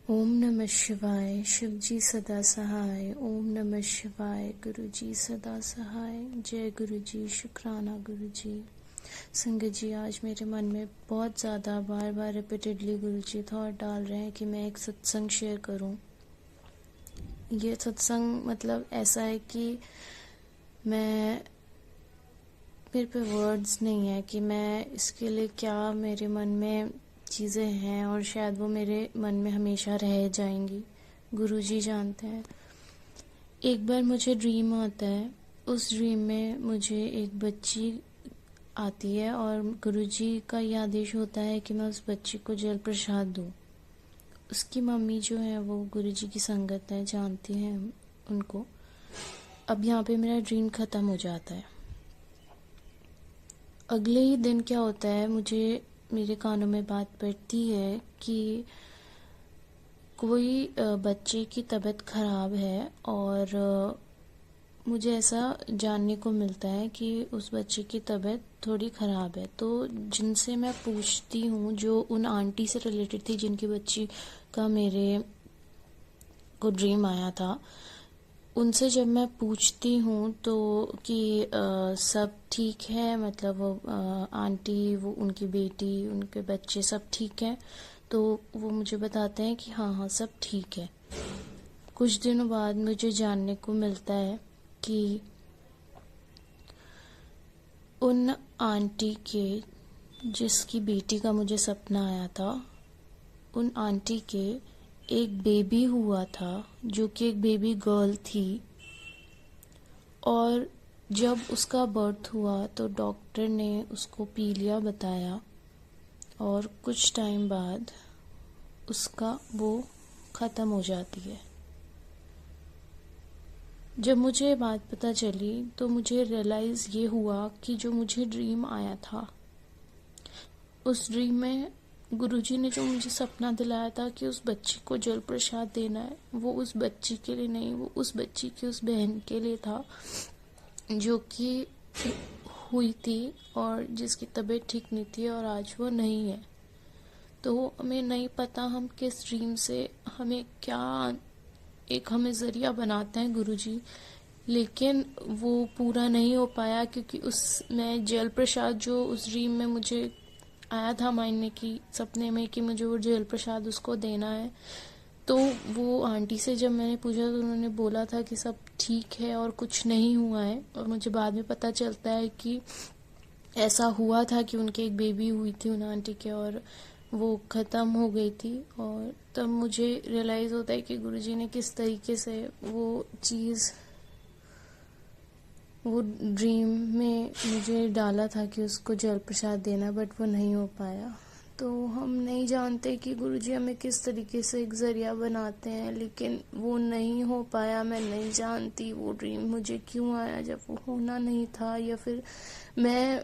ओम नमः शिवाय। शिव जी सदा सहाय। ओम नमः शिवाय। गुरु जी सदा सहाय। जय गुरु जी। शुक्राना गुरु जी। संगत जी, आज मेरे मन में बहुत ज़्यादा बार बार रिपीटेडली गुरु जी थॉट डाल रहे हैं कि मैं एक सत्संग शेयर करूं। ये सत्संग मतलब ऐसा है कि मेरे पे वर्ड्स नहीं है कि मैं इसके लिए क्या मेरे मन में चीज़ें हैं, और शायद वो मेरे मन में हमेशा रह जाएंगी। गुरुजी जानते हैं। एक बार मुझे ड्रीम आता है। उस ड्रीम में मुझे एक बच्ची आती है और गुरुजी का यह आदेश होता है कि मैं उस बच्ची को जल प्रसाद दूँ। उसकी मम्मी जो है वो गुरुजी की संगत है, जानती हैं उनको। अब यहाँ पे मेरा ड्रीम ख़त्म हो जाता है। अगले ही दिन क्या होता है, मुझे मेरे कानों में बात पड़ती है कि कोई बच्चे की तबीयत ख़राब है, और मुझे ऐसा जानने को मिलता है कि उस बच्चे की तबीयत थोड़ी ख़राब है। तो जिनसे मैं पूछती हूँ, जो उन आंटी से रिलेटेड थी जिनकी बच्ची का मेरे को ड्रीम आया था, उनसे जब मैं पूछती हूँ तो कि सब ठीक है, मतलब वो आंटी, वो उनकी बेटी, उनके बच्चे सब ठीक हैं, तो वो मुझे बताते हैं कि हाँ हाँ सब ठीक है। कुछ दिनों बाद मुझे जानने को मिलता है कि उन आंटी के, जिसकी बेटी का मुझे सपना आया था, उन आंटी के एक बेबी हुआ था, जो कि एक बेबी गर्ल थी। और जब उसका बर्थ हुआ तो डॉक्टर ने उसको पीलिया बताया, और कुछ टाइम बाद उसका वो ख़त्म हो जाती है। जब मुझे बात पता चली तो मुझे रियलाइज़ ये हुआ कि जो मुझे ड्रीम आया था, उस ड्रीम में गुरुजी ने जो मुझे सपना दिलाया था कि उस बच्ची को जल प्रसाद देना है, वो उस बच्ची के लिए नहीं, वो उस बच्ची की उस बहन के लिए था, जो कि हुई थी और जिसकी तबीयत ठीक नहीं थी, और आज वो नहीं है। तो हमें नहीं पता हम किस ड्रीम से हमें क्या हमें ज़रिया बनाते हैं गुरुजी, लेकिन वो पूरा नहीं हो पाया, क्योंकि उसमें जल प्रसाद जो उस ड्रीम में मुझे आया था मायने में, कि सपने में कि मुझे वो जल प्रसाद उसको देना है। तो वो आंटी से जब मैंने पूछा तो उन्होंने बोला था कि सब ठीक है और कुछ नहीं हुआ है। और मुझे बाद में पता चलता है कि ऐसा हुआ था कि उनके एक बेबी हुई थी उन आंटी के, और वो ख़त्म हो गई थी। और तब मुझे रियलाइज़ होता है कि गुरुजी ने किस तरीके से वो चीज़, वो ड्रीम में मुझे डाला था कि उसको जल प्रसाद देना, बट वो नहीं हो पाया। तो हम नहीं जानते कि गुरुजी हमें किस तरीके से एक ज़रिया बनाते हैं, लेकिन वो नहीं हो पाया। मैं नहीं जानती वो ड्रीम मुझे क्यों आया जब वो होना नहीं था, या फिर मैं,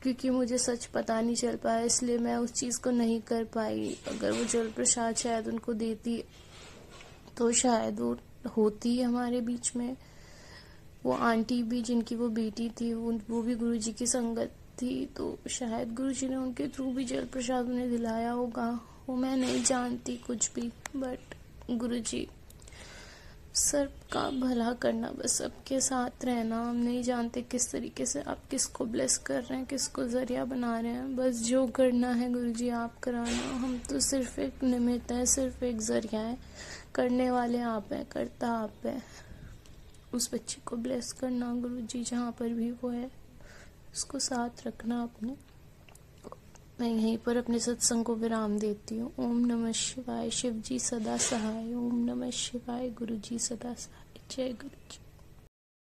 क्योंकि मुझे सच पता नहीं चल पाया इसलिए मैं उस चीज़ को नहीं कर पाई। अगर वो जल प्रसाद शायद उनको देती तो शायद वो होती हमारे बीच में। वो आंटी भी, जिनकी वो बेटी थी, वो भी गुरुजी की संगत थी, तो शायद गुरुजी ने उनके थ्रू भी जल प्रसाद उन्हें दिलाया होगा। वो मैं नहीं जानती कुछ भी, बट गुरुजी सबका भला करना, बस सबके साथ रहना। हम नहीं जानते किस तरीके से आप किसको ब्लेस कर रहे हैं, किसको ज़रिया बना रहे हैं। बस जो करना है गुरुजी आप कराना। हम तो सिर्फ एक निमित्त है, सिर्फ एक ज़रिया है। करने वाले आप हैं, करता आप है। उस बच्ची को ब्लेस करना गुरुजी, जहाँ पर भी वो है उसको साथ रखना अपने। मैं यहीं पर अपने सत्संग को विराम देती हूँ। ओम नमः शिवाय। शिव जी सदा सहाय। ओम नमः शिवाय। गुरु जी सदा सहाय। जय गुरु जी।